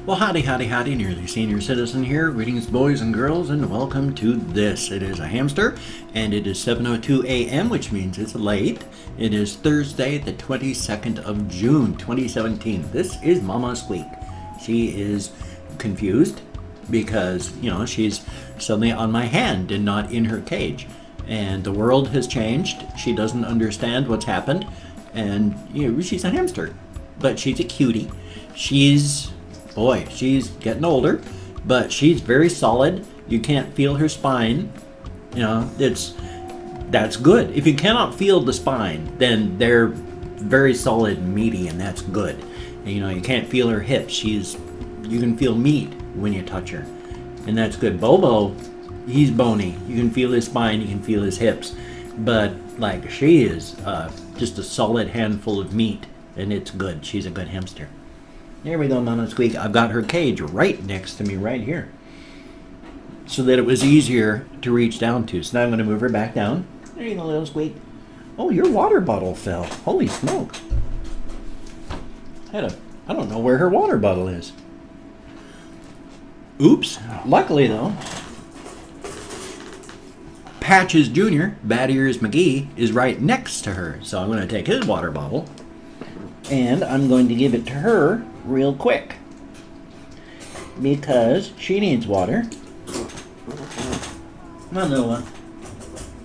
Well, howdy, howdy, howdy, nearly senior citizen here. Greetings, boys and girls, and welcome to this. It is a hamster, and it is 7:02 a.m., which means it's late. It is Thursday, the 22nd of June, 2017. This is Mama Squeak. She is confused because, she's suddenly on my hand and not in her cage. And the world has changed. She doesn't understand what's happened. And, she's a hamster. But she's a cutie. She's getting older, but she's very solid. You can't feel her spine. That's good. If you cannot feel the spine, then they're very solid and meaty, and that's good. And, you can't feel her hips. You can feel meat when you touch her, and that's good. Bobo, he's bony. You can feel his spine, you can feel his hips, but she is just a solid handful of meat, and it's good. She's a good hamster. There we go, Mama Squeak. I've got her cage right next to me right here, so that it was easier to reach down to. So now I'm going to move her back down. There you go, little Squeak. Oh, your water bottle fell. Holy smoke. I don't know where her water bottle is. Oops. Luckily, though, Patches Jr., Bad Ears McGee, is right next to her. So I'm going to take his water bottle, and I'm going to give it to her real quick, because she needs water. Come on, little one.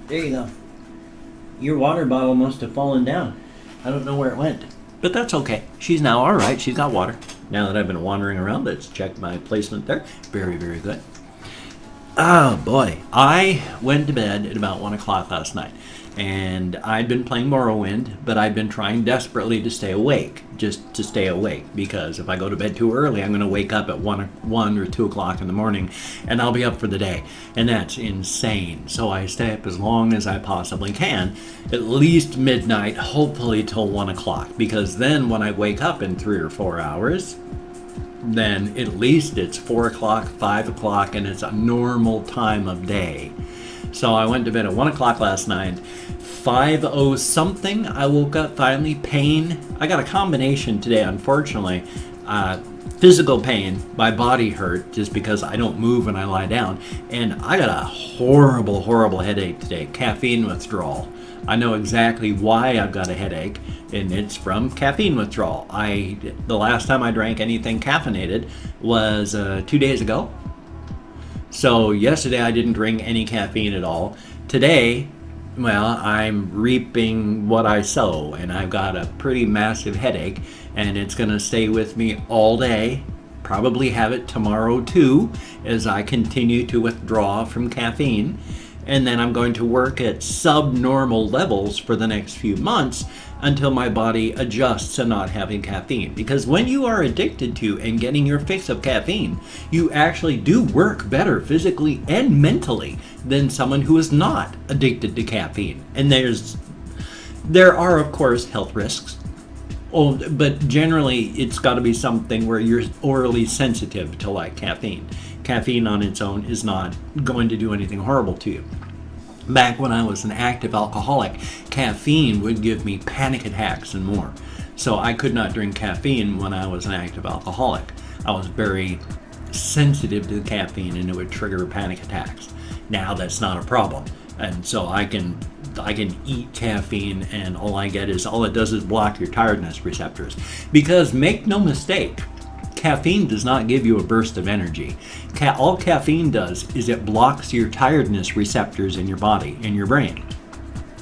There you go. Your water bottle must have fallen down. I don't know where it went, but that's okay. She's now all right. She's got water. Now that I've been wandering around, let's check my placement there. Very, very good. Oh boy, I went to bed at about 1 o'clock last night, and I'd been playing Morrowind, but I'd been trying desperately to stay awake, just to stay awake, because if I go to bed too early, I'm going to wake up at 1 or 2 o'clock in the morning, and I'll be up for the day, and that's insane. So I stay up as long as I possibly can, at least midnight, hopefully till 1 o'clock, because then when I wake up in 3 or 4 hours, then at least it's 4 o'clock, 5 o'clock, and it's a normal time of day. So I went to bed at 1 o'clock last night. 5:00 something, I woke up finally. Pain. I got a combination today, unfortunately. Physical pain. My body hurt just because I don't move when I lie down. And I got a horrible, horrible headache today. Caffeine withdrawal. I know exactly why I've got a headache, and it's from caffeine withdrawal. The last time I drank anything caffeinated was 2 days ago. So yesterday I didn't drink any caffeine at all. Today, well, I'm reaping what I sow, and I've got a pretty massive headache, and it's going to stay with me all day. Probably have it tomorrow too, as I continue to withdraw from caffeine. And then I'm going to work at subnormal levels for the next few months until my body adjusts to not having caffeine. Because when you are addicted to and getting your fix of caffeine, you actually do work better physically and mentally than someone who is not addicted to caffeine. And there are, of course, health risks. Oh, but generally, it's got to be something where you're orally sensitive to caffeine. Caffeine on its own is not going to do anything horrible to you. Back when I was an active alcoholic, caffeine would give me panic attacks and more. So I could not drink caffeine when I was an active alcoholic. I was very sensitive to the caffeine, and it would trigger panic attacks. Now that's not a problem. And so I can eat caffeine, and all it does is block your tiredness receptors. Because make no mistake, caffeine does not give you a burst of energy. All caffeine does is it blocks your tiredness receptors in your body, in your brain.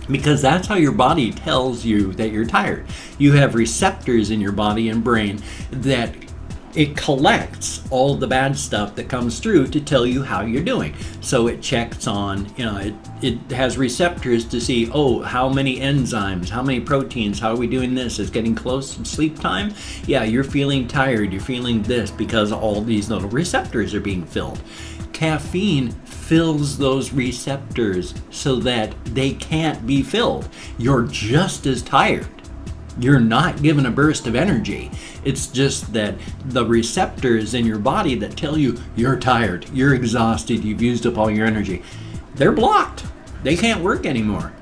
Because that's how your body tells you that you're tired. You have receptors in your body and brain that it collects all the bad stuff that comes through to tell you how you're doing. So it checks on, it has receptors to see, how many enzymes, how many proteins, how are we doing this? It's getting close to sleep time. Yeah, you're feeling tired, you're feeling this because all these little receptors are being filled. Caffeine fills those receptors so that they can't be filled. You're just as tired. You're not given a burst of energy. It's just that the receptors in your body that tell you you're tired, you're exhausted, you've used up all your energy, they're blocked. They can't work anymore.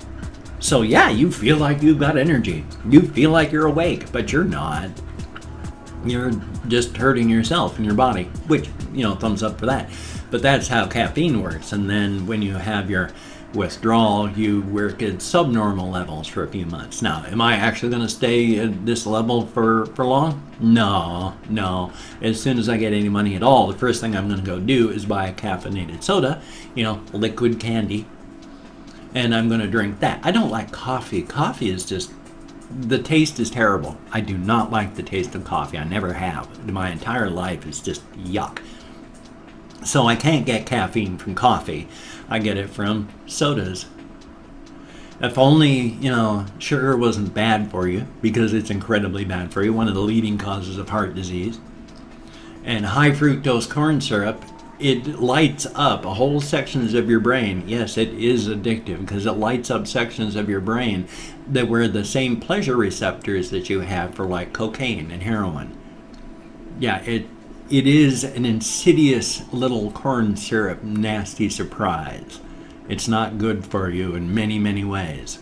So yeah, you feel like you've got energy. You feel like you're awake, but you're not. you're just hurting yourself and your body, which, you know, thumbs up for that. But that's how caffeine works. And then when you have your withdrawal, you work at subnormal levels for a few months. Now, am I actually going to stay at this level for long? No. As soon as I get any money at all, the first thing I'm going to go do is buy a caffeinated soda, you know, liquid candy, and I'm going to drink that. I don't like coffee. Coffee is just, the taste is terrible. I do not like the taste of coffee. I never have. My entire life is just yuck. So I can't get caffeine from coffee. I get it from sodas. If only, you know, sugar wasn't bad for you, because it's incredibly bad for you, one of the leading causes of heart disease. And high fructose corn syrup, it lights up whole sections of your brain. Yes, it is addictive because it lights up sections of your brain that were the same pleasure receptors that you have for like cocaine and heroin. Yeah, it is an insidious little corn syrup nasty surprise. It's not good for you in many, many ways.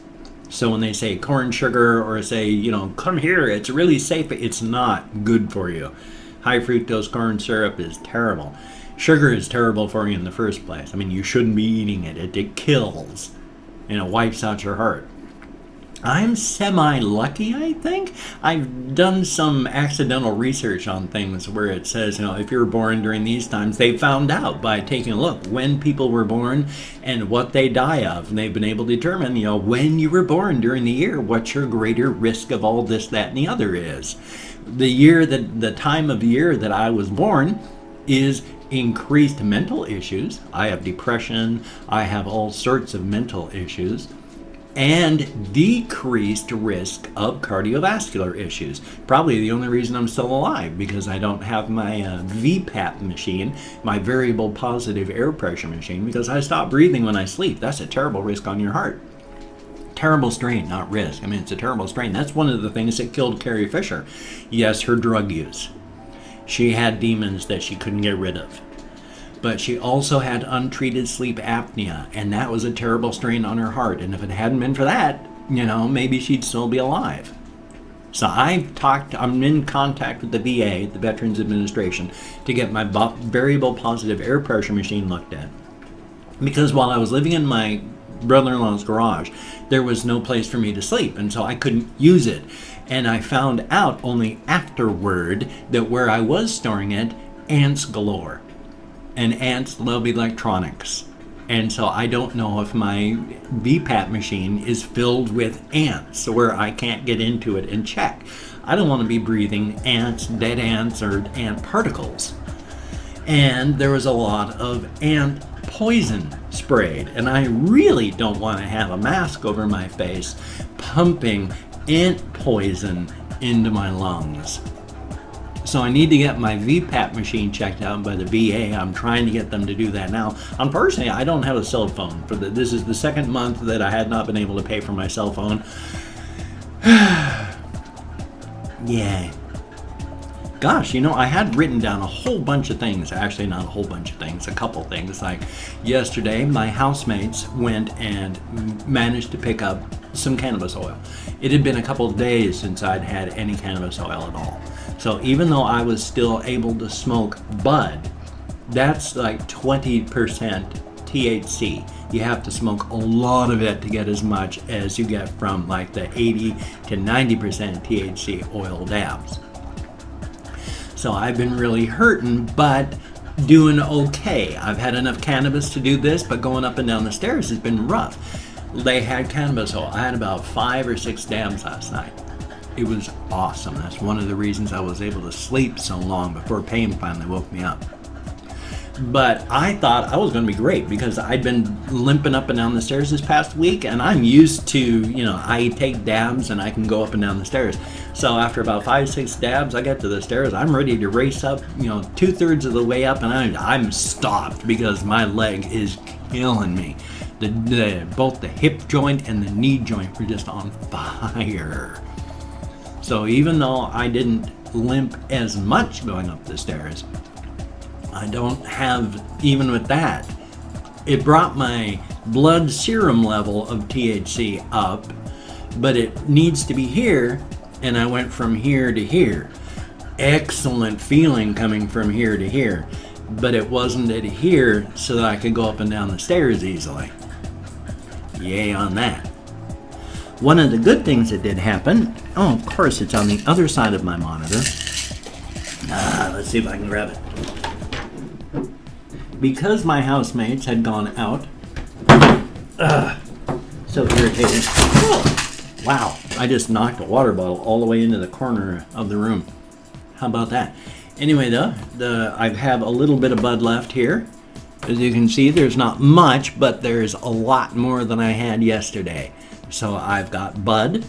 So when they say corn sugar or say, you know, come here, it's really safe, it's not good for you. High fructose corn syrup is terrible. Sugar is terrible for you in the first place. I mean, you shouldn't be eating it. It kills, and it wipes out your heart. I'm semi-lucky, I think. I've done some accidental research on things where it says, you know, if you're born during these times, they found out by taking a look when people were born and what they die of. And they've been able to determine, you know, when you were born during the year, what your greater risk of all this, that, and the other is. The time of year that I was born is increased mental issues. I have depression. I have all sorts of mental issues. And decreased risk of cardiovascular issues. Probably the only reason I'm still alive, because I don't have my VPAP machine, my variable positive air pressure machine, because I stop breathing when I sleep. That's a terrible risk on your heart. Terrible strain, not risk. I mean, it's a terrible strain. That's one of the things that killed Carrie Fisher. Yes, her drug use. She had demons that she couldn't get rid of. But she also had untreated sleep apnea, and that was a terrible strain on her heart. And if it hadn't been for that, you know, maybe she'd still be alive. So I'm in contact with the VA, the Veterans Administration, to get my variable positive air pressure machine looked at. Because while I was living in my brother-in-law's garage, there was no place for me to sleep, and so I couldn't use it. And I found out only afterward that where I was storing it, ants galore. And ants love electronics. And so I don't know if my VPAP machine is filled with ants where I can't get into it and check. I don't want to be breathing ants, dead ants, or ant particles. And there was a lot of ant poison sprayed. And I really don't want to have a mask over my face pumping ant poison into my lungs. So I need to get my VPAP machine checked out by the VA. I'm trying to get them to do that now. Unfortunately, I don't have a cell phone. This is the second month that I had not been able to pay for my cell phone. Yeah. Gosh, you know, I had written down a whole bunch of things. Actually, not a whole bunch of things, a couple things. Like yesterday, my housemates went and managed to pick up some cannabis oil. It had been a couple of days since I'd had any cannabis oil at all. So even though I was still able to smoke bud, that's like 20% THC. You have to smoke a lot of it to get as much as you get from like the 80 to 90% THC oil dabs. So I've been really hurting, but doing okay. I've had enough cannabis to do this, but going up and down the stairs has been rough. They had cannabis oil. I had about 5 or 6 dabs last night. It was awesome. That's one of the reasons I was able to sleep so long before pain finally woke me up. But I thought I was going to be great because I'd been limping up and down the stairs this past week, and I'm used to, you know, I take dabs and I can go up and down the stairs. So after about 5, 6 dabs, I get to the stairs. I'm ready to race up, you know, 2/3 of the way up, and I'm stopped because my leg is killing me. Both the hip joint and the knee joint were just on fire. So even though I didn't limp as much going up the stairs, I don't have, even with that, it brought my blood serum level of THC up, but it needs to be here, and I went from here to here. excellent feeling coming from here to here, but it wasn't at here so that I could go up and down the stairs easily. Yay on that. One of the good things that did happen, oh, of course, it's on the other side of my monitor. Let's see if I can grab it. Because my housemates had gone out, so irritating. Oh, wow, I just knocked a water bottle all the way into the corner of the room. How about that? Anyway, though, I have a little bit of bud left here. As you can see, there's not much, but there's a lot more than I had yesterday. So I've got bud.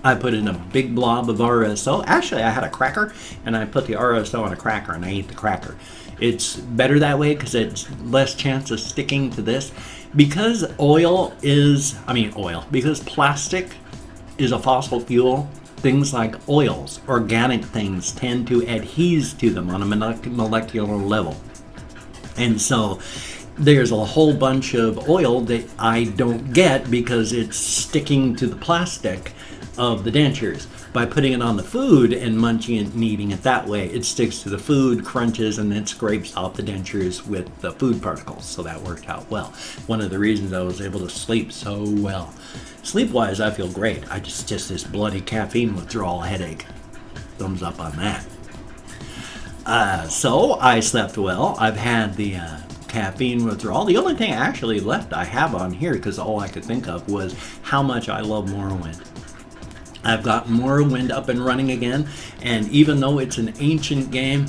I put in a big blob of RSO. Actually, I had a cracker, and I put the RSO on a cracker, and I ate the cracker. It's better that way because it's less chance of sticking to this. Because because plastic is a fossil fuel, things like oils, organic things, tend to adhere to them on a molecular level. And so there's a whole bunch of oil that I don't get because it's sticking to the plastic of the dentures. By putting it on the food and munching it and eating it that way, it sticks to the food, crunches, and then scrapes off the dentures with the food particles. So that worked out well. One of the reasons I was able to sleep so well. Sleep-wise, I feel great. I just this bloody caffeine withdrawal headache. Thumbs up on that. So I slept well. I've had the caffeine withdrawal. The only thing actually left I have on here, because all I could think of was how much I love Morrowind. I've got Morrowind up and running again, and even though it's an ancient game,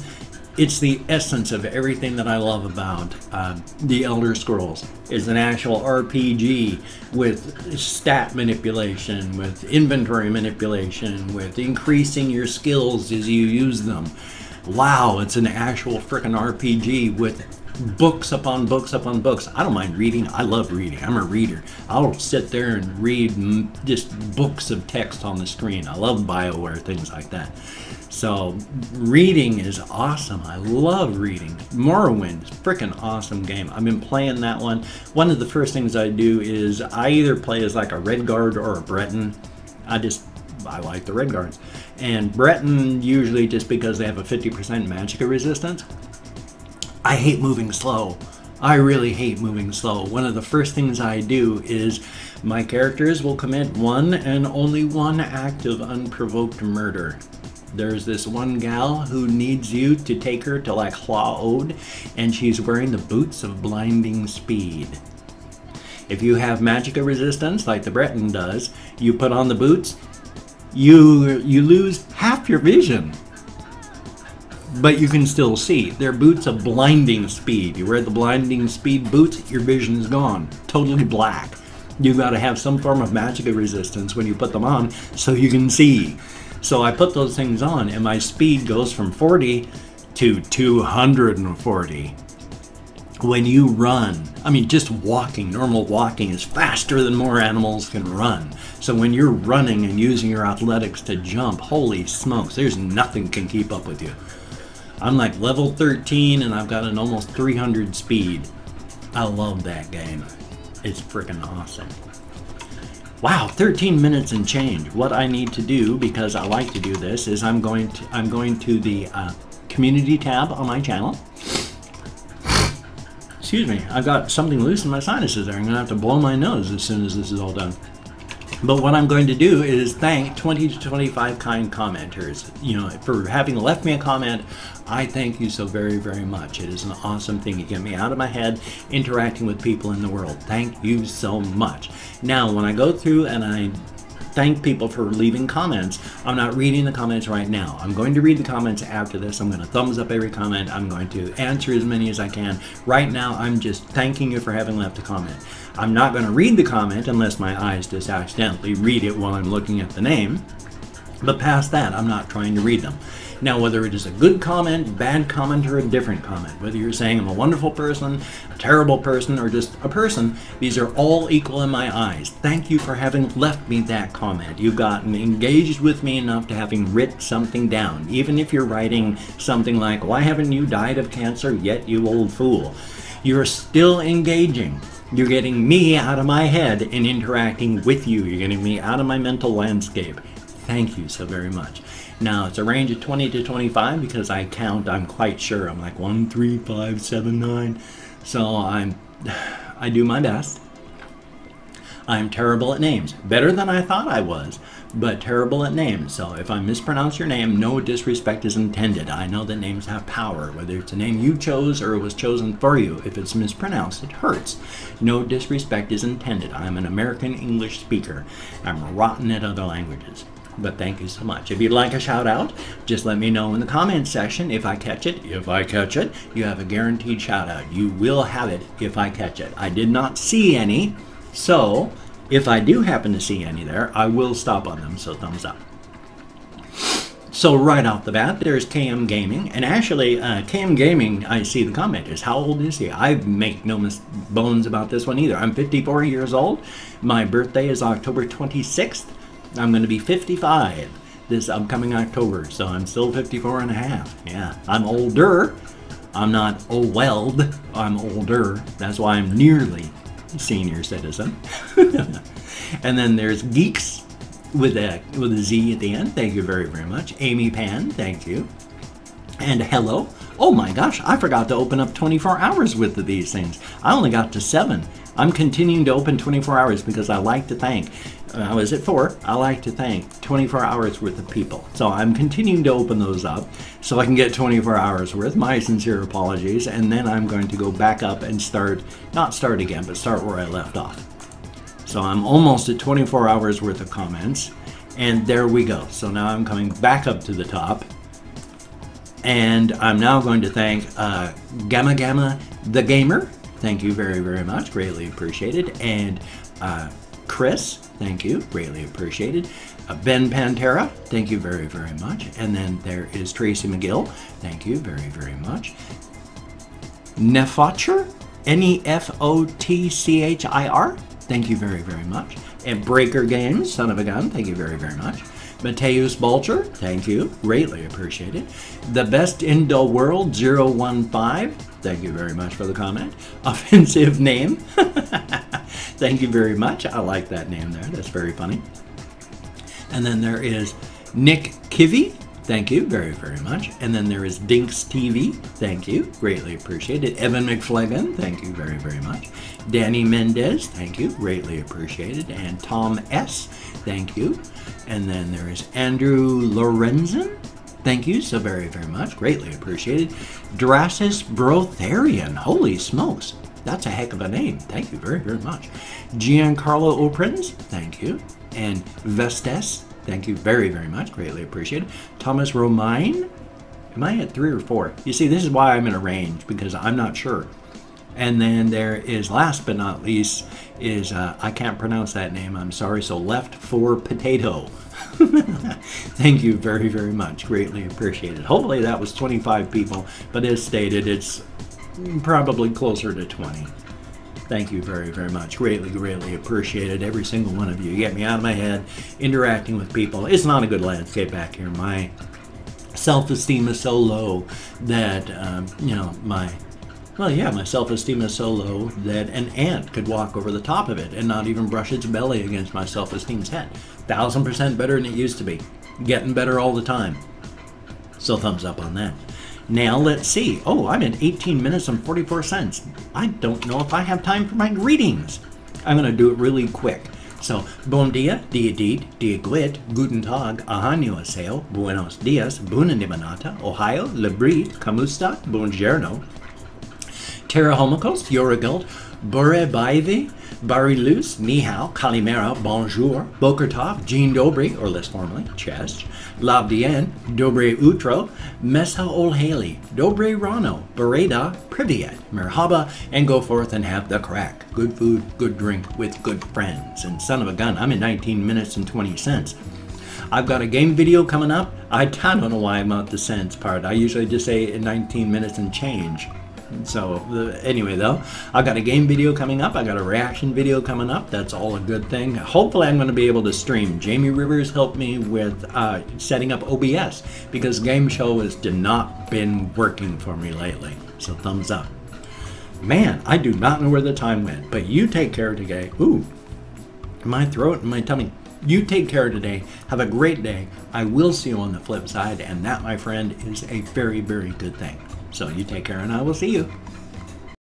it's the essence of everything that I love about the Elder Scrolls. It's an actual RPG with stat manipulation, with inventory manipulation, with increasing your skills as you use them. Wow, it's an actual frickin' RPG with books upon books upon books. I don't mind reading. I love reading. I'm a reader. I'll sit there and read just books of text on the screen. I love BioWare, things like that. So reading is awesome. I love reading. Morrowind is a freaking awesome game. I've been playing that one. One of the first things I do is I either play as like a Red Guard or a Breton. I like the Red Guards. And Breton usually just because they have a 50% magicka resistance. I hate moving slow. I really hate moving slow. One of the first things I do is my characters will commit one and only one act of unprovoked murder. There's this one gal who needs you to take her to like Hlaod, and she's wearing the boots of blinding speed. If you have magicka resistance like the Breton does, you put on the boots, you lose half your vision. But you can still see. They're boots of blinding speed. You wear the blinding speed boots, your vision is gone. Totally black. You've got to have some form of magicka resistance when you put them on so you can see. So I put those things on and my speed goes from 40 to 240. When you run, I mean just walking, normal walking is faster than more animals can run. So when you're running and using your athletics to jump, holy smokes, there's nothing can keep up with you. I'm like level 13 and I've got an almost 300 speed. I love that game. It's freaking awesome. Wow, 13 minutes and change. What I need to do, because I like to do this, is I'm going to the community tab on my channel. Excuse me, I've got something loose in my sinuses there. I'm gonna have to blow my nose as soon as this is all done. But what I'm going to do is thank 20 to 25 kind commenters. You know, for having left me a comment, I thank you so very, very much. It is an awesome thing to get me out of my head, interacting with people in the world. Thank you so much. Now, when I go through and I thank people for leaving comments, I'm not reading the comments right now. I'm going to read the comments after this. I'm going to thumbs up every comment. I'm going to answer as many as I can. Right now, I'm just thanking you for having left a comment. I'm not going to read the comment unless my eyes just accidentally read it while I'm looking at the name. But past that, I'm not trying to read them. Now, whether it is a good comment, bad comment, or a different comment, whether you're saying I'm a wonderful person, a terrible person, or just a person, these are all equal in my eyes. Thank you for having left me that comment. You've gotten engaged with me enough to having written something down. Even if you're writing something like, why haven't you died of cancer yet, you old fool? You're still engaging. You're getting me out of my head and interacting with you. You're getting me out of my mental landscape. Thank you so very much. Now, it's a range of 20 to 25 because I count, I'm quite sure. I'm like 1, 3, 5, 7, 9. So I do my best. I'm terrible at names. Better than I thought I was, but terrible at names. So if I mispronounce your name, no disrespect is intended. I know that names have power, whether it's a name you chose or it was chosen for you. If it's mispronounced, it hurts. No disrespect is intended. I'm an American English speaker. I'm rotten at other languages. But thank you so much. If you'd like a shout out, just let me know in the comments section if I catch it. If I catch it, you have a guaranteed shout out. You will have it if I catch it. I did not see any. So, if I do happen to see any there, I will stop on them, so thumbs up. So right off the bat, there's KM Gaming. And actually, KM Gaming, I see the comment is, how old is he? I make no bones about this one either. I'm 54 years old. My birthday is October 26th. I'm going to be 55 this upcoming October, so I'm still 54 and a half. Yeah, I'm older. I'm not old, I'm older. That's why I'm nearly senior citizen. And then there's Geeks with a Z at the end. Thank you very, very much. Amy Pan, thank you. And hello. Oh my gosh, I forgot to open up 24 hours with these things. I only got to 7. I'm continuing to open 24 hours because I like to thank. I was at 4. I like to thank 24 hours worth of people. So I'm continuing to open those up so I can get 24 hours worth. My sincere apologies. And then I'm going to go back up and start, not start again, but start where I left off. So I'm almost at 24 hours worth of comments. And there we go. So now I'm coming back up to the top. And I'm now going to thank Gamma Gamma the Gamer. Thank you very, very much. Greatly appreciated. And Chris, thank you. Greatly appreciated. Ben Pantera, thank you very, very much. And then there is Tracy McGill. Thank you very, very much. Nefotcher, Nefotchir. Thank you very, very much. And Breaker Games, son of a gun. Thank you very, very much. Mateus Bulcher, thank you. Greatly appreciated. The Best in the World 015. Thank you very much for the comment. Offensive name. Thank you very much. I like that name there. That's very funny. And then there is Nick Kivy. Thank you very, very much. And then there is Dinks TV. Thank you. Greatly appreciated. Evan McFlegan. Thank you very, very much. Danny Mendez. Thank you. Greatly appreciated. And Tom S. Thank you. And then there is Andrew Lorenzen. Thank you so very, very much. Greatly appreciated. Drasis Brotharian. Holy smokes. That's a heck of a name. Thank you very, very much. Giancarlo Oprins. Thank you. And Vestes. Thank you very, very much. Greatly appreciated. Thomas Romine. Am I at 3 or 4? You see, this is why I'm in a range, because I'm not sure. And then there is, last but not least, is, I can't pronounce that name, I'm sorry, so Left for Potato. Thank you very, very much. Greatly appreciated. Hopefully that was 25 people, but as stated, it's probably closer to 20. Thank you very, very much. Greatly, greatly appreciated. Every single one of you. You get me out of my head, interacting with people. It's not a good landscape back here. My self-esteem is so low that, you know, my self-esteem is so low that an ant could walk over the top of it and not even brush its belly against my self-esteem's head. 1000% better than it used to be. Getting better all the time. So thumbs up on that. Now let's see. Oh, I'm at 18 minutes and 44 cents. I don't know if I have time for my greetings. I'm going to do it really quick. So, bon dia, dia dit, dia guit, guten tag, annyeonghaseyo, buenos dias, bunanimanata, ohio, lebrit, kamusta, buongiorno, terra homokos, yoragult, bore baivi, barilus, ni hao, kalimera, bonjour, boker tov, jean dobry, or less formally, chest, labdien, dobre utro, mesa olhali, dobre rano, bereda, privyet, merhaba, and go forth and have the crack. Good food, good drink, with good friends. And son of a gun, I'm in 19 minutes and 20 cents. I've got a game video coming up. I don't know why I'm at the cents part. I usually just say in 19 minutes and change. So anyway, though, I got a game video coming up. I got a reaction video coming up. That's all a good thing. Hopefully I'm going to be able to stream. Jamie Rivers helped me with setting up OBS because Game Show has not been working for me lately. So thumbs up. Man, I do not know where the time went, but you take care today. Ooh, my throat and my tummy. You take care today. Have a great day. I will see you on the flip side, and that, my friend, is a very, very good thing. So you take care, and I will see you.